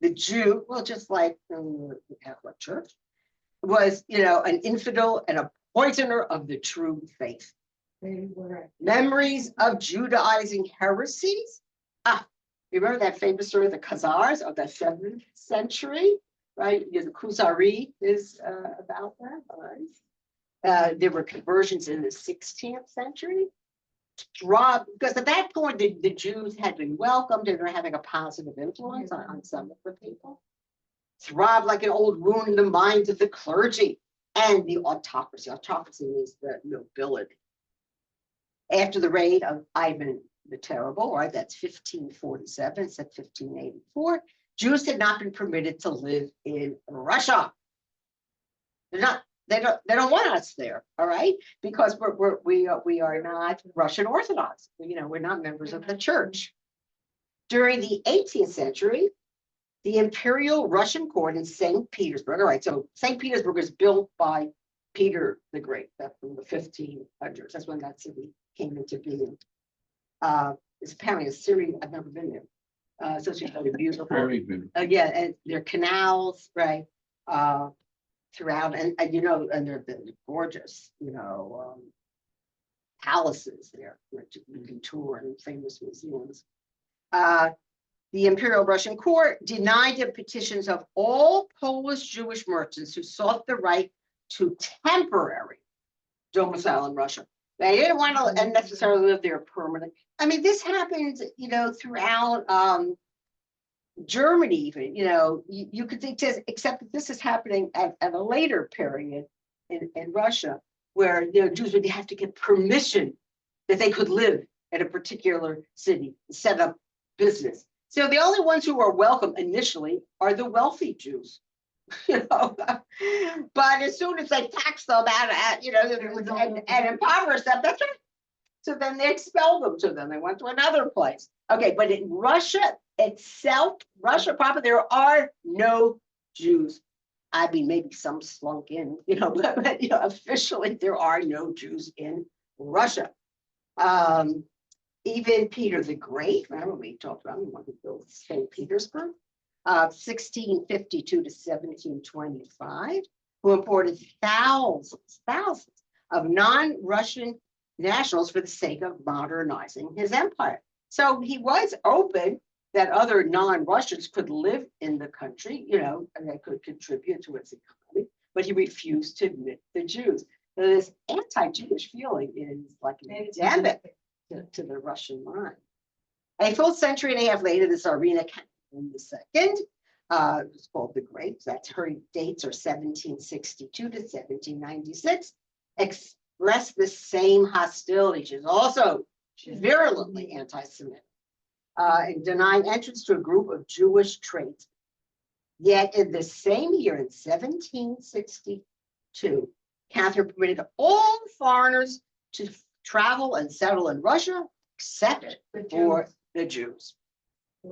the Jew, well, just like the Catholic Church, was, an infidel and a poisoner of the true faith. Memories of Judaizing heresies. You remember that famous story of the Khazars of the 7th century, right? The Khuzari is about that, right? There were conversions in the 16th century. Because at that point, the Jews had been welcomed and were having a positive influence on some of the people. Throbbed like an old wound in the minds of the clergy and the autocracy. Autocracy means the nobility. After the reign of Ivan the Terrible, right, that's 1547, it's at 1584, Jews had not been permitted to live in Russia. They don't want us there, all right? Because we are not Russian Orthodox. We're not members of the church. During the 18th century, the Imperial Russian court in St. Petersburg, all right, so St. Petersburg is built by Peter the Great, that's from the 1500s. That's when that city came into being. It's apparently a city, I've never been there. So it's really beautiful. Very beautiful. Yeah, and their canals, right? throughout, and you know, and they're gorgeous, you know, palaces there, which you can tour and famous museums. The Imperial Russian Court denied the petitions of all Polish Jewish merchants who sought the right to temporary domicile in Russia. They didn't want to necessarily live there permanently. I mean, this happens, you know, throughout Germany, even, you know, you could think this, except that this is happening at a later period in Russia, where, you know, Jews would have to get permission that they could live at a particular city, set up business. So the only ones who are welcome initially are the wealthy Jews. You know, but as soon as they tax them out, you know, and impoverish them, that's right. So then they expel them. So then they went to another place. Okay, but in Russia itself, Russia proper, there are no Jews. I mean, maybe some slunk in, you know, but you know, officially there are no Jews in Russia. Even Peter the Great, remember we talked about him when he built St. Petersburg. 1652 to 1725, who imported thousands of non-Russian nationals for the sake of modernizing his empire. So he was open that other non-Russians could live in the country, you know, and they could contribute to its economy, but he refused to admit the Jews. So this anti-Jewish feeling is like endemic to the Russian mind. A full century and a half later, the Tsarina Catherine II, it's called the Great, that's her dates are 1762 to 1796, expressed the same hostility. She's also virulently anti-Semitic, and denying entrance to a group of Jewish tradesmen. Yet in the same year, in 1762, Catherine permitted all foreigners to travel and settle in Russia, except for the Jews.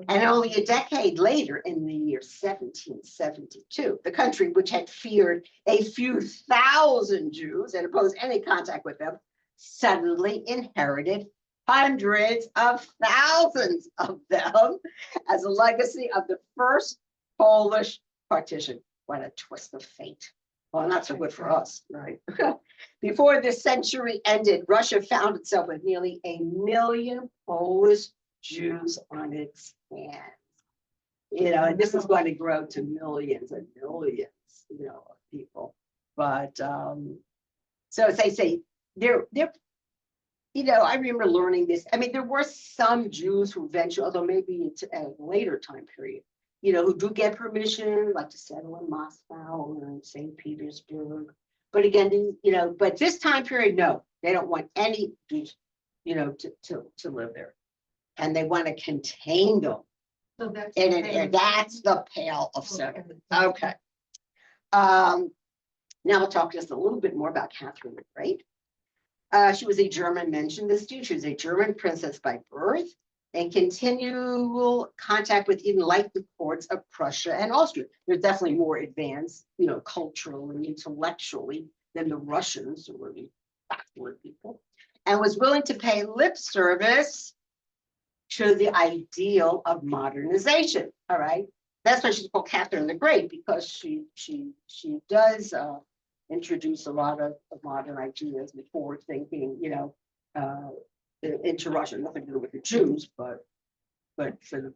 And only a decade later, in the year 1772, the country, which had feared a few thousand Jews and opposed any contact with them, suddenly inherited hundreds of thousands of them as a legacy of the first Polish partition. What a twist of fate. Well, not so good for us, right? Before this century ended, Russia found itself with nearly 1 million Polish Jews on its hands. You know, and this is going to grow to millions and millions, you know, of people. But so as I say, they're, you know, I remember learning this. I mean, there were some Jews who eventually, although maybe it's at a later time period, you know, who do get permission, like to settle in Moscow or in St. Petersburg. But again, you know, but this time period, no, they don't want any Jews, you know, to live there. And they want to contain them. So that's. And that's the Pale of Seven. Okay. Now we'll talk just a little bit more about Catherine the Great. She was a German, mentioned this too. She was a German princess by birth and continual contact with enlightened courts of Prussia and Austria. They're definitely more advanced, you know, culturally, intellectually than the Russians or the backward people, and was willing to pay lip service to the ideal of modernization. All right, that's why she's called Catherine the Great, because she does introduce a lot of modern ideas and forward thinking, you know, into Russia. Nothing to do with the Jews, but for the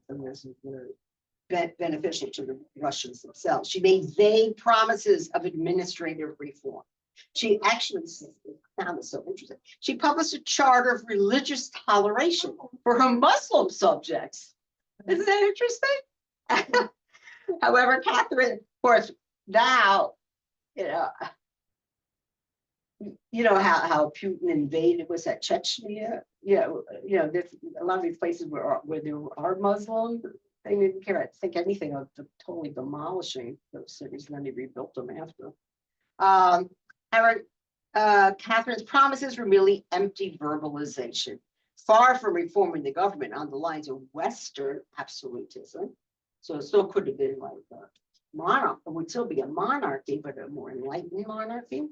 beneficial to the Russians themselves. She made vague promises of administrative reform. She actually found this so interesting. She published a charter of religious toleration for her Muslim subjects. Isn't that interesting? However, Catherine, of course, now, you know how Putin invaded, was that Chechnya? There's a lot of these places where there are Muslims. They didn't care, I think, anything of totally demolishing those cities, and then they rebuilt them after. However, Catherine's promises were merely empty verbalization, far from reforming the government on the lines of Western absolutism. So it still could have been like a monarch, it would still be a monarchy, but a more enlightened monarchy.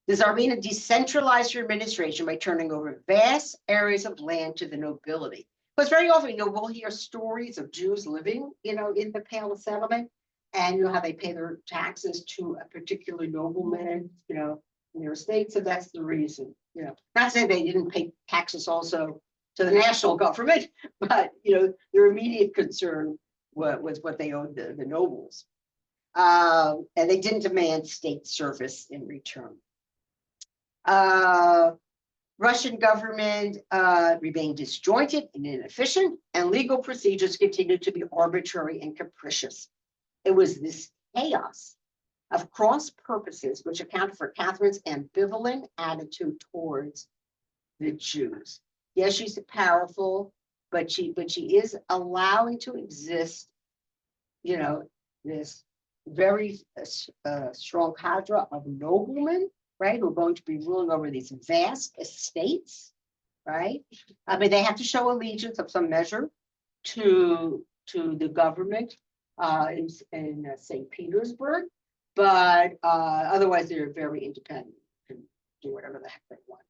The Tsarina decentralized her administration by turning over vast areas of land to the nobility. Because very often, you know, we'll hear stories of Jews living, you know, in the Pale of Settlement, And you know how they pay their taxes to a particular nobleman, you know, in their state, so that's the reason, you know. Not saying they didn't pay taxes also to the national government, but, you know, their immediate concern was what they owed the nobles. And they didn't demand state service in return. Russian government remained disjointed and inefficient, and legal procedures continued to be arbitrary and capricious. It was this chaos of cross purposes which accounted for Catherine's ambivalent attitude towards the Jews. Yes, she's powerful, but she is allowing to exist, you know, this very strong cadre of noblemen, right, who are going to be ruling over these vast estates, right? I mean, they have to show allegiance of some measure to the government in St. Petersburg, but otherwise they're very independent, can do whatever the heck they want.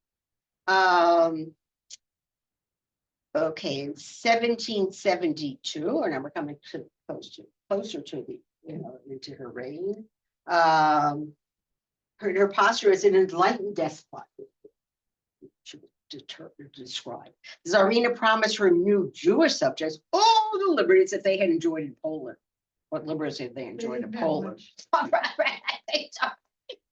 Okay, in 1772, and now we're coming to closer to the, you know, into her reign. Her posture as an enlightened despot. She was described. Tsarina promised her new Jewish subjects all the liberties that they had enjoyed in Poland. What liberties had they enjoyed in Poland?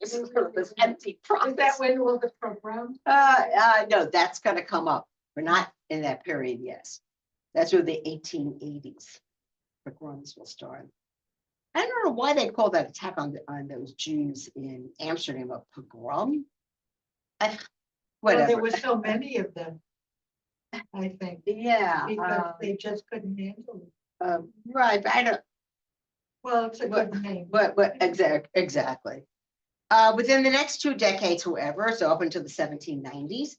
This is this empty promise. Is that when all the program? No, that's gonna come up. We're not in that period, yes. That's where the 1880s pogroms will start. I don't know why they call that attack on those Jews in Amsterdam a pogrom. Well, Whatever. there were so many of them, I think, Yeah, because they just couldn't handle it. right, but I don't, Well, it's a good name. but exactly. Within the next 2 decades, however, so up until the 1790s,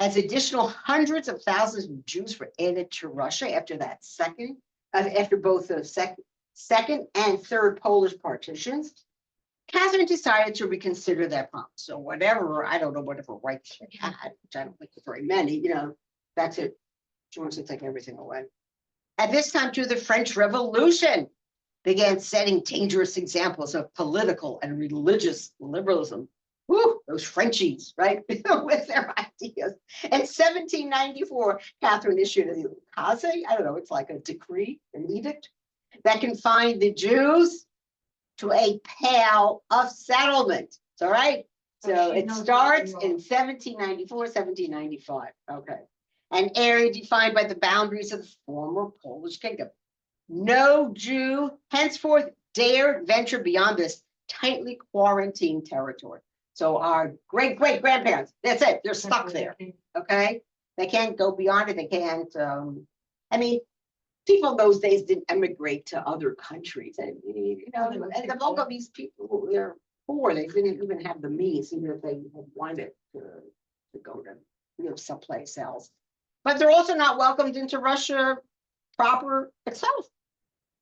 as additional hundreds of thousands of Jews were added to Russia after both the second and third Polish partitions, Catherine decided to reconsider that promise. So whatever, I don't know whatever rights she had, which I don't think was very many, you know, that's it. She wants to take everything away. At this time, too, the French Revolution began setting dangerous examples of political and religious liberalism. Woo, those Frenchies, right? With their ideas. In 1794, Catherine issued a ukase, I don't know, it's like a decree, an edict, that confined the Jews to a pale of settlement. All right. So it starts in 1794, 1795. Okay. An area defined by the boundaries of the former Polish kingdom. No Jew henceforth dared venture beyond this tightly quarantined territory. So our great grandparents, that's it, they're stuck there. Okay. They can't go beyond it. They can't, I mean, people in those days didn't emigrate to other countries. And, you know, and the bulk of these people, they're poor. They didn't even have the means, even if they wanted to go to live someplace else. But they're also not welcomed into Russia proper itself.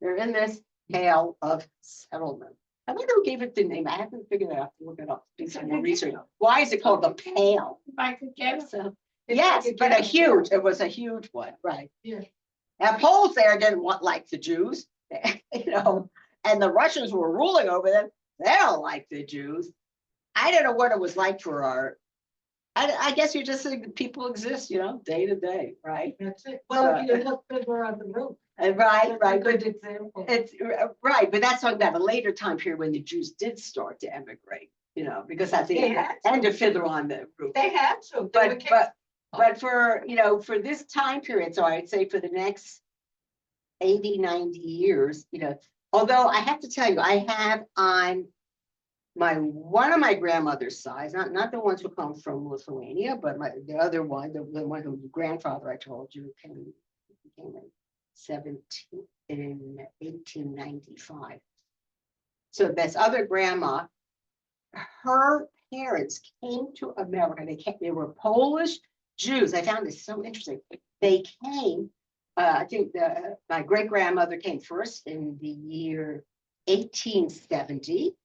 They're in this pale of settlement. I wonder who gave it the name. I haven't figured it out. Look it up. Do some more research. Why is it called the pale? If I could guess. So, yes, but it was a huge one, right? Yeah. And Poles there didn't want like the Jews, you know, and the Russians were ruling over them. They don't like the Jews. I don't know what it was like for our. I guess you just think people exist, you know, day to day, right? That's it. Well, you look further on the road. Right. Good example. It's right, but that's talking about a later time period when the Jews did start to emigrate, you know, because at the end of Fiddler on the Roof. They had to. They were But for, you know, for this time period, so I'd say for the next 80, 90 years, you know, although I have to tell you, I have on one of my grandmother's sides, not the ones who come from Lithuania, but the other one, the one whose grandfather I told you became in 1895. So this other grandma, her parents came to America. They were Polish Jews. I found this so interesting. They came, I think my great grandmother came first in the year 1870.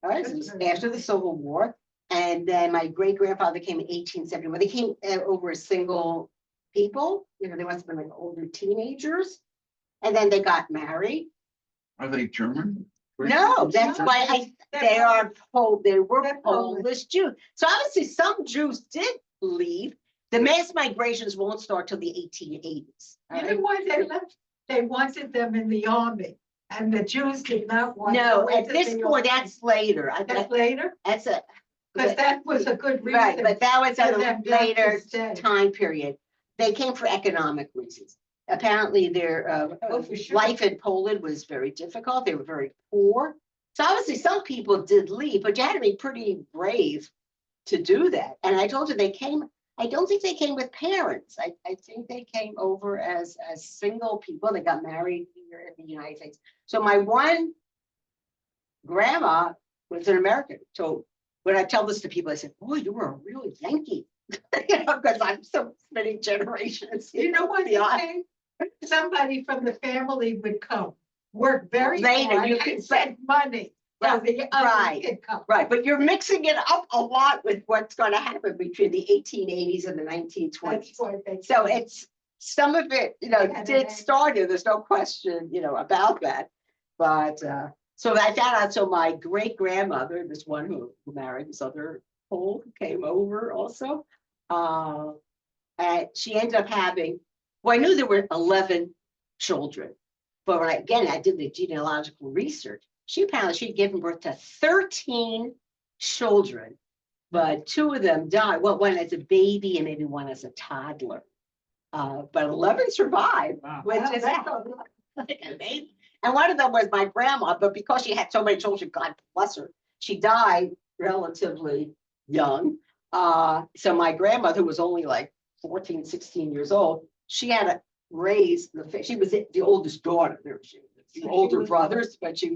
All right, so it was after the Civil War. And then my great grandfather came in 1871. They came over as single people. You know, they must have been like older teenagers. And then they got married. Are they German? No, that's why they were They're Polish. Polish Jews. So obviously some Jews did leave. The mass migrations won't start till the 1880s. You know why they left? They wanted them in the army, and the Jews did not want. No, them at into this the point, army. that's later. That's later, That's a. because that was a good Right, reason. but that was for at a them not to later stay. time period. They came for economic reasons. Apparently their Oh, for sure. life in Poland was very difficult. They were very poor. So obviously some people did leave, but you had to be pretty brave to do that. And I told you they came, I don't think they came with parents. I think they came over as single people. They got married here in the United States. So my one grandma was an American. So when I tell this to people, I said, boy, you were a real Yankee. You know, because I'm so many generations. You know what, beyond. somebody from the family would come, work very Later, hard, you and could send money. So Right, the others right, could come. Right, but you're mixing it up a lot with what's going to happen between the 1880s and the 1920s. That's why they. So it's, some of it, you know, They had did an start here, there's no question, you know, about that. But, so I found out, so my great grandmother, this one who married this other Pole, who came over also. And she ended up having, well, I knew there were 11 children. But when I did the genealogical research, she'd given birth to 13 children, but 2 of them died. Well, one as a baby and maybe one as a toddler. But 11 survived, Wow. which is amazing. And one of them was my grandma, but because she had so many children, God bless her, she died relatively young. So my grandmother, who was only like 14, 16 years old, she had to raise she was the oldest daughter. There she was the older brothers, but she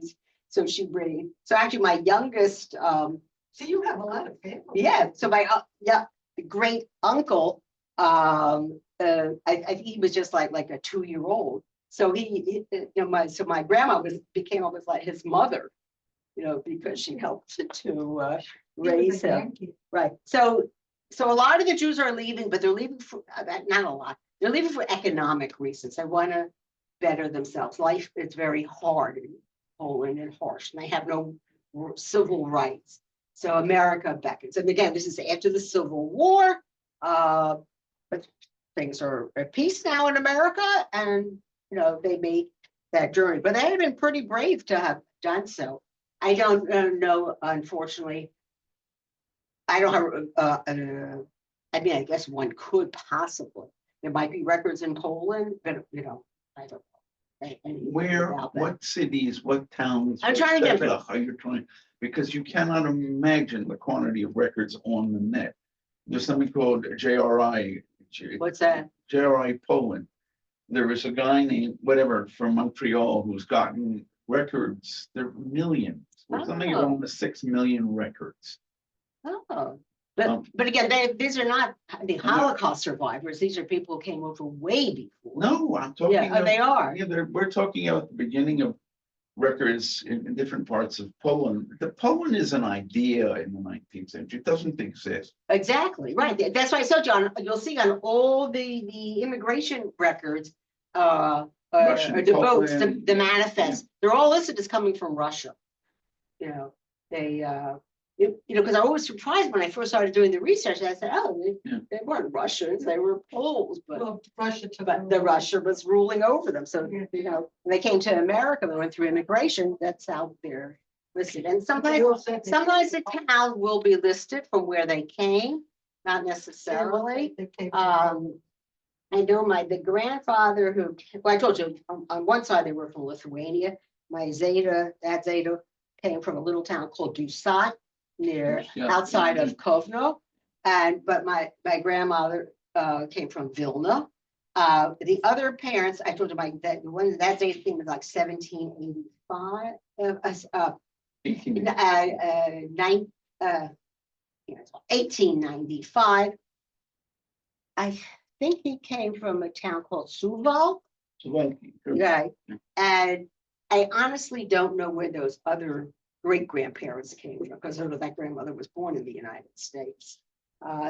raised. So actually my youngest, So you have a lot of family. yeah, so my, great uncle, he was just like a 2-year-old. So my grandma became almost like his mother, you know, because she helped to raise him. Right. So a lot of the Jews are leaving, but they're leaving for, not a lot, they're leaving for economic reasons. They want to better themselves. Life is very hard in Poland and harsh, and they have no civil rights. So America beckons. And again, this is after the Civil War, but things are at peace now in America, and you know, they made that journey. But they had been pretty brave to have done so. I don't know, unfortunately. I don't have, I mean, I guess one could possibly. There might be records in Poland, but you know, I don't know. Where, about that. what cities, what towns? I'm what trying to get- Städte are you trying, because you cannot imagine the quantity of records on the net. There's something called JRI. What's that? JRI Poland. There is a guy named whatever from Montreal who's gotten records, there are millions. There's something Oh. around the 6 million records. Oh, Um, but again, these are not the Holocaust survivors. These are people who came over way before. No, I'm talking. Yeah, of- they are. Yeah, we're talking about the beginning of records in different parts of Poland. The Poland is an idea in the 19th century. It doesn't exist. Exactly, right. That's why I told you, you'll see on all the immigration records, Russian or the votes, Poland, the manifest, they're all listed as coming from Russia. You know, they, you know, because I was surprised when I first started doing the research, and I said, oh, Yeah. they weren't Russians, they were Poles, but. Well, Russia took. But the Russia was ruling over them. So, you know, when they came to America, they went through immigration, that's how they're listed. And sometimes the town will be listed from where they came, not necessarily. I know the grandfather who, well, I told you, on one side, they were from Lithuania. My Dad Zeta came from a little town called Dusat, near, Yeah. outside of Kovno. But my grandmother came from Vilna. The other parents, I told you that date thing was like 1785. 18. 1895. I think he came from a town called Suval. Right. And I honestly don't know where those other great grandparents came from, because that grandmother was born in the United States.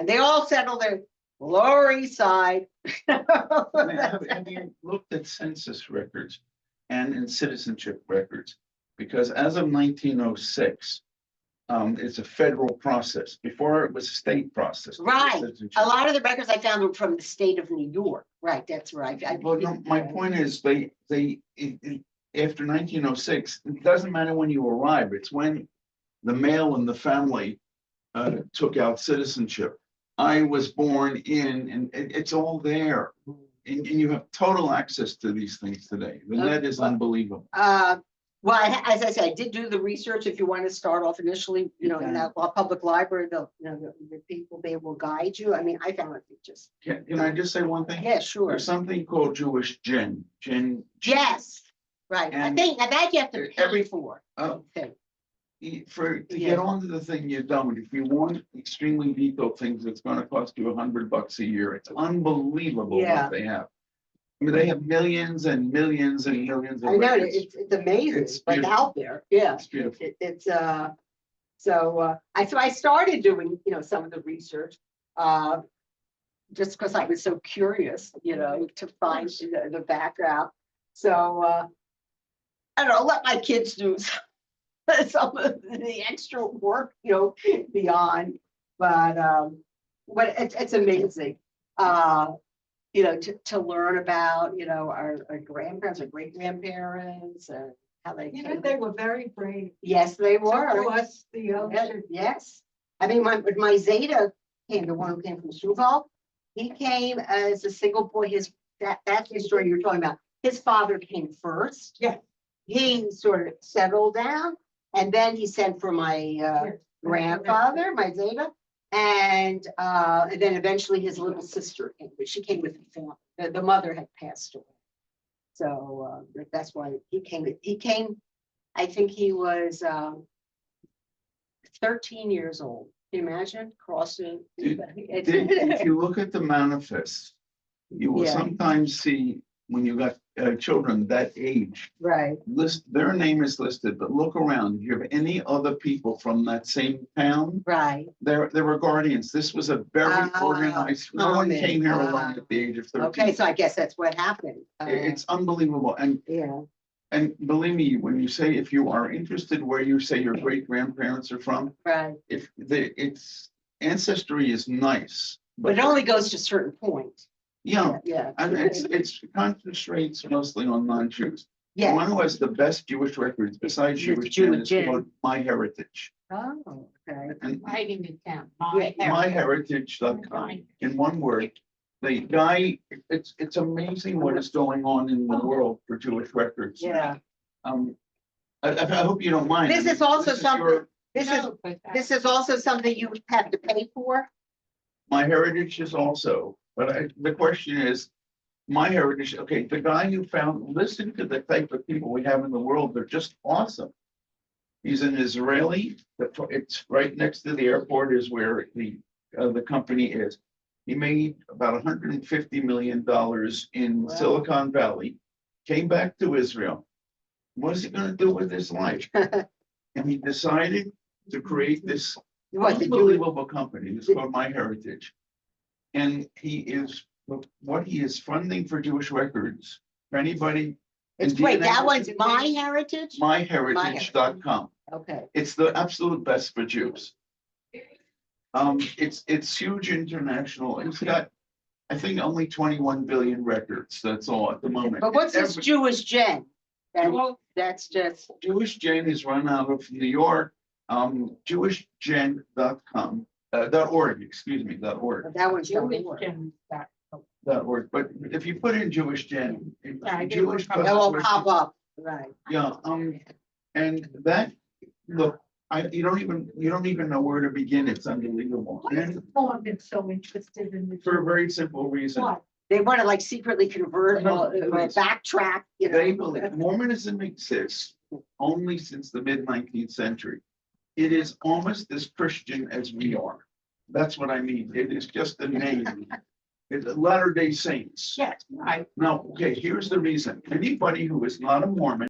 They all settled their Lower East Side. Have you looked at census records and in citizenship records? because as of 1906, it's a federal process. Before it was a state process. Right. Citizenship. A lot of the records I found were from the state of New York, right, that's right. Well, no, my point is, after 1906, it doesn't matter when you arrive, it's when the male in the family took out citizenship. I was born in, and it's all there. And you have total access to these things today. The net is unbelievable. Well, as I said, I did do the research. If you want to start off initially, in that public library, the people, they will guide you. I mean, I found it just, Can I just say one thing? yeah, sure. There's something called Jewish gin. Yes, right. I And think that you have to pay every- for. Oh. Okay. To Yeah. get onto the thing you're done with, if you want extremely detailed things, it's gonna cost you $100 a year. It's unbelievable Yeah. what they have. I mean, they have millions and millions and millions of I know, records. it's amazing, It's like beautiful. out there, yeah. It's beautiful. It's so I started doing, some of the research. Just because I was so curious, to find the background. So I don't know, let my kids do some of the extra work, beyond, but it's amazing. To learn about, our grandparents, our great grandparents, and how they came. They were very brave. Yes, they To were. us, the Yeah, ocean. yes. I mean, my Zeta came, the one who came from Suval. He came as a single boy. That's the story you're talking about. His father came first. Yeah. He sort of settled down, and then he sent for my grandfather, my Zeta. And then eventually his little sister came, but she came with the family. The mother had passed away. So that's why he came. He came, I think he was 13 years old. Can you imagine crossing? If you look at the manifest, you will Yeah. sometimes see when you got children that age, Right. their name is listed, but look around. If you have any other people from that same town, Right. there were guardians. This was a very organized, no one common. came here alone at the age of 13. Okay, so I guess that's what happened. It's unbelievable. Yeah. And believe me, when you say, if you are interested where you say your great grandparents are from, Right. it's ancestry is nice, But it only goes to a certain point. yeah, Yeah. and it's concentrates mostly on non-Jews. The Yeah. one who has the best Jewish records besides It's Jewish Jewish Gin is Gin. called My Heritage. Oh, okay. And Writing it down. myheritage.com, in one word, the guy, it's amazing what is going on in the world for Jewish records. Yeah. I hope you don't mind. This is also This something, your- this is also something you have to pay for? My heritage is also, but the question is, my heritage, okay, the guy you found, listen to the type of people we have in the world, they're just awesome. He's an Israeli, it's right next to the airport is where the company is. He made about $150 million in Wow. Silicon Valley, came back to Israel. What is he gonna do with his life? And he decided to create this What, the Jewish? unbelievable company. It's called My Heritage. And what he is funding for Jewish records, for anybody. It's in great. DNA That one's My Heritage? myheritage.com. Okay. It's the absolute best for Jews. It's huge international. It's got, I think, only 21 billion records. That's all at the moment. But what's this Every- Jewish Gen? That's just, Jewish Gen is run out of New York, jewishgen.com, .org, excuse me, .org. that one's Jewish Jewish. Gin, that- .org, but if you put in Jewish Gen, I did Jewish. look It will pop up, right. Yeah, and that, look, you don't even know where to begin. It's unbelievable. Why is And the poem been so interested in the? for a very simple reason. What? They want to like secretly convert, No, or backtrack, They believe Mormonism exists only since the mid-19th century. It is almost as Christian as we are. That's what I mean. It is just a name. It's Latter-day Saints. Yes, right. Now, okay, here's the reason. Anybody who is not a Mormon